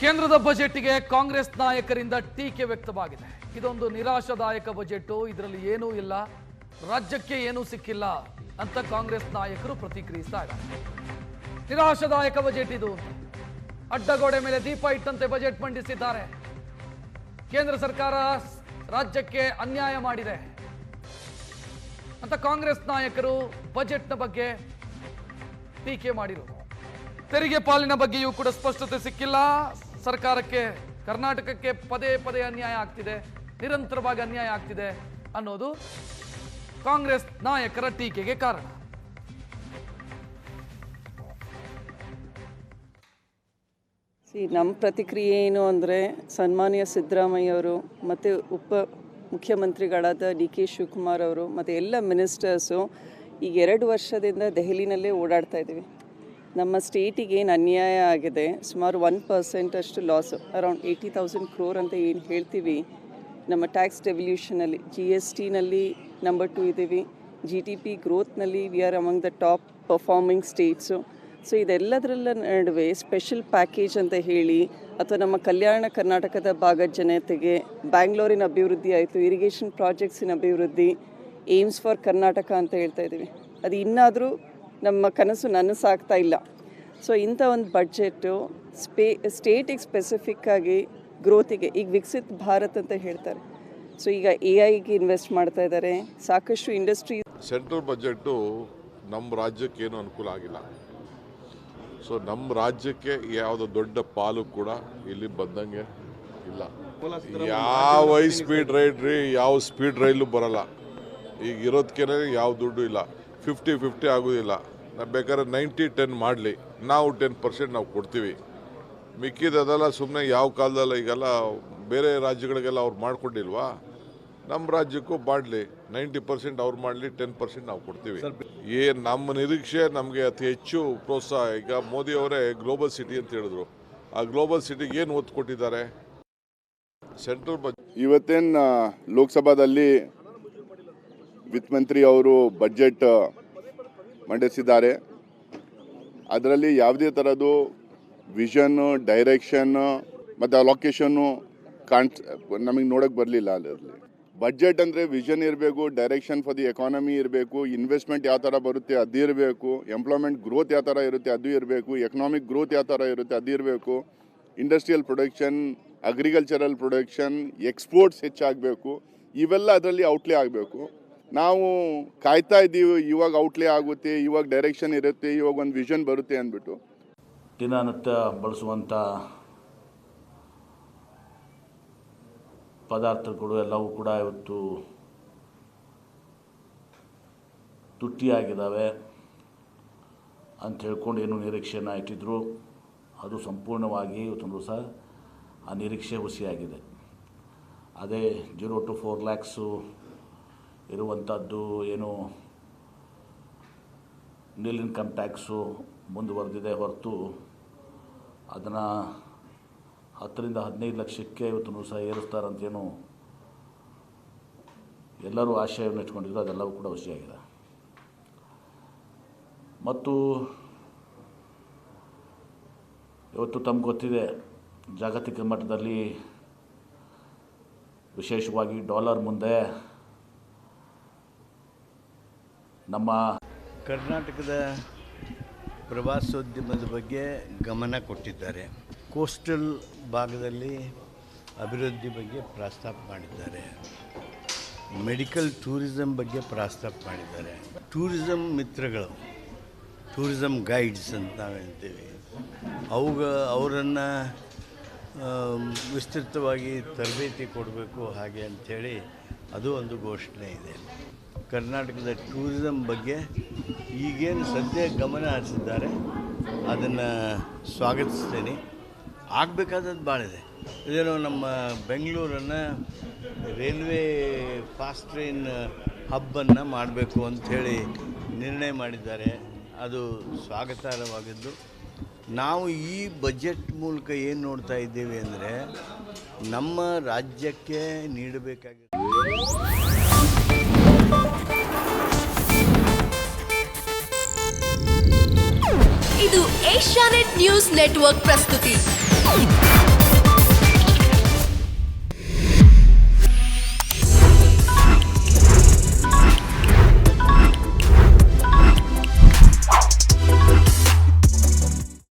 ಕೇಂದ್ರದ ಬಜೆಟ್ಗೆ ಕಾಂಗ್ರೆಸ್ ನಾಯಕರಿಂದ ಟೀಕೆ ವ್ಯಕ್ತವಾಗಿದೆ. ಇದೊಂದು ನಿರಾಶಾದಾಯಕ ಬಜೆಟ್, ಇದರಲ್ಲಿ ಏನೂ ಇಲ್ಲ, ರಾಜ್ಯಕ್ಕೆ ಏನೂ ಸಿಕ್ಕಿಲ್ಲ ಅಂತ ಕಾಂಗ್ರೆಸ್ ನಾಯಕರು ಪ್ರತಿಕ್ರಿಯಿಸ್ತಾ ಇದ್ದಾರೆ. ನಿರಾಶಾದಾಯಕ ಬಜೆಟ್ ಇದು, ಅಡ್ಡಗೋಡೆ ಮೇಲೆ ದೀಪ ಇಟ್ಟಂತೆ ಬಜೆಟ್ ಮಂಡಿಸಿದ್ದಾರೆ. ಕೇಂದ್ರ ಸರ್ಕಾರ ರಾಜ್ಯಕ್ಕೆ ಅನ್ಯಾಯ ಮಾಡಿದೆ ಅಂತ ಕಾಂಗ್ರೆಸ್ ನಾಯಕರು ಬಜೆಟ್ನ ಬಗ್ಗೆ ಟೀಕೆ ಮಾಡಿದರು. ತೆರಿಗೆ ಪಾಲಿನ ಬಗ್ಗೆಯೂ ಕೂಡ ಸ್ಪಷ್ಟತೆ ಸಿಕ್ಕಿಲ್ಲ. ಸರ್ಕಾರಕ್ಕೆ, ಕರ್ನಾಟಕಕ್ಕೆ ಪದೇ ಪದೇ ಅನ್ಯಾಯ ಆಗ್ತಿದೆ, ನಿರಂತರವಾಗಿ ಅನ್ಯಾಯ ಆಗ್ತಿದೆ ಅನ್ನೋದು ಕಾಂಗ್ರೆಸ್ ನಾಯಕರ ಟೀಕೆಗೆ ಕಾರಣ. ನಮ್ಮ ಪ್ರತಿಕ್ರಿಯೆ ಏನು ಅಂದರೆ, ಸನ್ಮಾನ್ಯ ಸಿದ್ದರಾಮಯ್ಯ ಅವರು ಮತ್ತು ಮುಖ್ಯಮಂತ್ರಿಗಳಾದ ಡಿ ಕೆ ಶಿವಕುಮಾರ್ ಅವರು ಮತ್ತು ಎಲ್ಲ ಮಿನಿಸ್ಟರ್ಸು ಈಗ 2 ವರ್ಷದಿಂದ ದೆಹಲಿನಲ್ಲೇ ಓಡಾಡ್ತಾ ಇದ್ದೀವಿ. ನಮ್ಮ ಸ್ಟೇಟಿಗೆ ಏನು ಅನ್ಯಾಯ ಆಗಿದೆ, ಸುಮಾರು 1% ಅಷ್ಟು ಲಾಸು, ಅರೌಂಡ್ 80,000 crore ಅಂತ ಏನು ಹೇಳ್ತೀವಿ. ನಮ್ಮ ಟ್ಯಾಕ್ಸ್ ಡೆವಲ್ಯೂಷನಲ್ಲಿ GSTನಲ್ಲಿ ನಂಬರ್ 2 ಇದ್ದೀವಿ. GDP ಗ್ರೋತ್ನಲ್ಲಿ we are among the top performing states. So ಇದೆಲ್ಲದರ ನಡುವೆ ಸ್ಪೆಷಲ್ ಪ್ಯಾಕೇಜ್ ಅಂತ ಹೇಳಿ, ಅಥವಾ ನಮ್ಮ ಕಲ್ಯಾಣ ಕರ್ನಾಟಕದ ಭಾಗದ ಜನತೆಗೆ ಬ್ಯಾಂಗ್ಳೂರಿನ ಅಭಿವೃದ್ಧಿ ಆಯಿತು, ಇರಿಗೇಷನ್ ಪ್ರಾಜೆಕ್ಟ್ಸಿನ ಅಭಿವೃದ್ಧಿ, ಏಮ್ಸ್ ಫಾರ್ ಕರ್ನಾಟಕ ಅಂತ ಹೇಳ್ತಾ ಇದ್ದೀವಿ. ಅದು ಇನ್ನಾದರೂ ನಮ್ಮ ಕನಸು ನನಸಾಗ್ತಾ ಇಲ್ಲ. ಸೊ ಇಂಥ ಒಂದು ಬಡ್ಜೆಟ್ಟು ಸ್ಟೇಟಿಗೆ ಸ್ಪೆಸಿಫಿಕ್ಕಾಗಿ ಗ್ರೋತಿಗೆ, ಈಗ ವಿಕಸಿತ್ ಭಾರತ್ ಅಂತ ಹೇಳ್ತಾರೆ. ಸೊ ಈಗ AI ಇನ್ವೆಸ್ಟ್ ಮಾಡ್ತಾ ಇದ್ದಾರೆ, ಸಾಕಷ್ಟು ಇಂಡಸ್ಟ್ರಿ. ಸೆಂಟ್ರಲ್ ಬಜೆಟ್ಟು ನಮ್ಮ ರಾಜ್ಯಕ್ಕೆ ಏನು ಅನುಕೂಲ ಆಗಿಲ್ಲ. ಸೊ ನಮ್ಮ ರಾಜ್ಯಕ್ಕೆ ಯಾವುದೋ ದೊಡ್ಡ ಪಾಲು ಕೂಡ ಇಲ್ಲಿ ಬಂದಂಗೆ ಇಲ್ಲ. ಯಾವ ಹೈ ಸ್ಪೀಡ್ ರೈಡ್ ರೀ, ಯಾವ ಸ್ಪೀಡ್ ರೈಲು ಬರಲ್ಲ. ಈಗ ಇರೋದಕ್ಕೆ ಯಾವ ದುಡ್ಡು ಇಲ್ಲ. 50-50 ಆಗೋದಿಲ್ಲ. ನಾವು ಬೇಕಾದ್ರೆ 90-10 ಮಾಡಲಿ, ನಾವು 10% ನಾವು ಕೊಡ್ತೀವಿ. ಮಿಕ್ಕಿದೆಲ್ಲ ಸುಮ್ಮನೆ ಯಾವ ಕಾಲದಲ್ಲ, ಈಗೆಲ್ಲ ಬೇರೆ ರಾಜ್ಯಗಳಿಗೆಲ್ಲ ಅವ್ರು ಮಾಡ್ಕೊಂಡಿಲ್ವಾ, ನಮ್ಮ ರಾಜ್ಯಕ್ಕೂ ಮಾಡಲಿ. 90% ಅವ್ರು ಮಾಡಲಿ, 10% ನಾವು ಕೊಡ್ತೀವಿ. ನಮ್ಮ ನಿರೀಕ್ಷೆ, ನಮಗೆ ಅತಿ ಹೆಚ್ಚು ಪ್ರೋತ್ಸಾಹ. ಈಗ ಮೋದಿ ಅವರೇ ಗ್ಲೋಬಲ್ ಸಿಟಿ ಅಂತ ಹೇಳಿದ್ರು. ಆ ಗ್ಲೋಬಲ್ ಸಿಟಿಗೆ ಏನು ಒತ್ತು ಕೊಟ್ಟಿದ್ದಾರೆ? Central budget. ಇವತ್ತೇನು ಲೋಕಸಭಾದಲ್ಲಿ ವಿತ್ತ ಮಂತ್ರಿ ಅವರು ಬಜೆಟ್ ಮಂಡಿಸಿದ್ದಾರೆ. ಅದರಲ್ಲಿ ಯಾವುದೇ ಥರದ್ದು ವಿಷನ್ನು, ಡೈರೆಕ್ಷನ್ನು ಮತ್ತು ಅಲೋಕೇಶನ್ನು ನಮಗೆ ನೋಡೋಕ್ಕೆ ಬರಲಿಲ್ಲ. ಅದರಲ್ಲಿ ಬಜೆಟ್ ಅಂದರೆ ವಿಷನ್ ಇರಬೇಕು, ಡೈರೆಕ್ಷನ್ ಫಾರ್ ದಿ ಎಕಾನಮಿ ಇರಬೇಕು, ಇನ್ವೆಸ್ಟ್ಮೆಂಟ್ ಯಾವ ಥರ ಬರುತ್ತೆ ಅದು ಇರಬೇಕು, ಎಂಪ್ಲಾಯ್ಮೆಂಟ್ ಗ್ರೋತ್ ಯಾವ ಥರ ಇರುತ್ತೆ ಅದು ಇರಬೇಕು, ಎಕನಾಮಿಕ್ ಗ್ರೋತ್ ಯಾವ ಥರ ಇರುತ್ತೆ ಅದು ಇರಬೇಕು, industrial production, agricultural production, exports ಹೆಚ್ಚಾಗಬೇಕು. ಇವೆಲ್ಲ ಅದರಲ್ಲಿ ಔಟ್ಲೇ ಆಗಬೇಕು. ನಾವು ಕಾಯ್ತಾ ಇದ್ದೀವಿ, ಇವಾಗ ಔಟ್ಲೇ ಆಗುತ್ತೆ, ಇವಾಗ ಡೈರೆಕ್ಷನ್ ಇರುತ್ತೆ, ಇವಾಗ ಒಂದು ವಿಷನ್ ಬರುತ್ತೆ ಅಂದ್ಬಿಟ್ಟು. ದಿನನಿತ್ಯ ಬಳಸುವಂಥ ಪದಾರ್ಥಗಳು ಎಲ್ಲವೂ ಕೂಡ ಇವತ್ತು ತುಟ್ಟಿಯಾಗಿದ್ದಾವೆ ಅಂತ ಹೇಳ್ಕೊಂಡು ಏನು ನಿರೀಕ್ಷೆಯನ್ನು ಇಟ್ಟಿದ್ರು, ಅದು ಸಂಪೂರ್ಣವಾಗಿ ಇವತ್ತೊಂದು ದಿವಸ ಆ ನಿರೀಕ್ಷೆ ಹುಸಿಯಾಗಿದೆ. ಅದೇ 0 to 4 lakhs ಇರುವಂಥದ್ದು ಏನು ನಿಲ್ ಇನ್ಕಮ್ ಟ್ಯಾಕ್ಸು ಮುಂದುವರೆದಿದೆ ಹೊರತು ಅದನ್ನು 10ರಿಂದ 15 ಲಕ್ಷಕ್ಕೆ ಇವತ್ತು ಸಹ ಏರಿಸ್ತಾರಂತೇನು ಎಲ್ಲರೂ ಆಶಯವನ್ನು ಇಟ್ಕೊಂಡಿದ್ರು, ಅದೆಲ್ಲವೂ ಕೂಡ ಹುಸಿಯಾಗಿದೆ. ಮತ್ತು ಇವತ್ತು ತಮ್ಗೆ ಗೊತ್ತಿದೆ, ಜಾಗತಿಕ ಮಟ್ಟದಲ್ಲಿ ವಿಶೇಷವಾಗಿ ಡಾಲರ್ ಮುಂದೆ ನಮ್ಮ ಕರ್ನಾಟಕದ ಪ್ರವಾಸೋದ್ಯಮದ ಬಗ್ಗೆ ಗಮನ ಕೊಟ್ಟಿದ್ದಾರೆ. ಕೋಸ್ಟಲ್ ಭಾಗದಲ್ಲಿ ಅಭಿವೃದ್ಧಿ ಬಗ್ಗೆ ಪ್ರಸ್ತಾಪ ಮಾಡಿದ್ದಾರೆ. ಮೆಡಿಕಲ್ ಟೂರಿಸಮ್ ಬಗ್ಗೆ ಪ್ರಸ್ತಾಪ ಮಾಡಿದ್ದಾರೆ. ಟೂರಿಸಮ್ ಮಿತ್ರಗಳು, ಟೂರಿಸಮ್ ಗೈಡ್ಸ್ ಅಂತ ನಾವು ಹೇಳ್ತೀವಿ, ಅವರನ್ನು ವಿಸ್ತೃತವಾಗಿ ತರಬೇತಿ ಕೊಡಬೇಕು ಹಾಗೆ ಅಂಥೇಳಿ ಅದು ಒಂದು ಘೋಷಣೆ ಇದೆ. ಕರ್ನಾಟಕದ ಟೂರಿಸಮ್ ಬಗ್ಗೆ ಈಗೇನು ಸದ್ಯ ಗಮನ ಹರಿಸಿದ್ದಾರೆ ಅದನ್ನು ಸ್ವಾಗತಿಸ್ತೇನೆ. ಆಗಬೇಕಾದದ್ದು ಭಾಳ ಇದೆ. ಇದೇನೋ ನಮ್ಮ ಬೆಂಗಳೂರನ್ನು ರೈಲ್ವೆ ಫಾಸ್ಟ್ ಟ್ರೈನ್ ಹಬ್ಬನ್ನು ಮಾಡಬೇಕು ಅಂಥೇಳಿ ನಿರ್ಣಯ ಮಾಡಿದ್ದಾರೆ. ಅದು ಸ್ವಾಗತಾರ್ಹವಾಗಿದ್ದು, ನಾವು ಈ ಬಜೆಟ್ ಮೂಲಕ ಏನು ನೋಡ್ತಾ ಇದ್ದೇವೆ ಅಂದರೆ, ನಮ್ಮ ರಾಜ್ಯಕ್ಕೆ ನೀಡಬೇಕಾಗಿರೋ ಇದು ಏಷ್ಯಾನೆಟ್ ನ್ಯೂಸ್ ನೆಟ್ವರ್ಕ್ ಪ್ರಸ್ತುತಿ.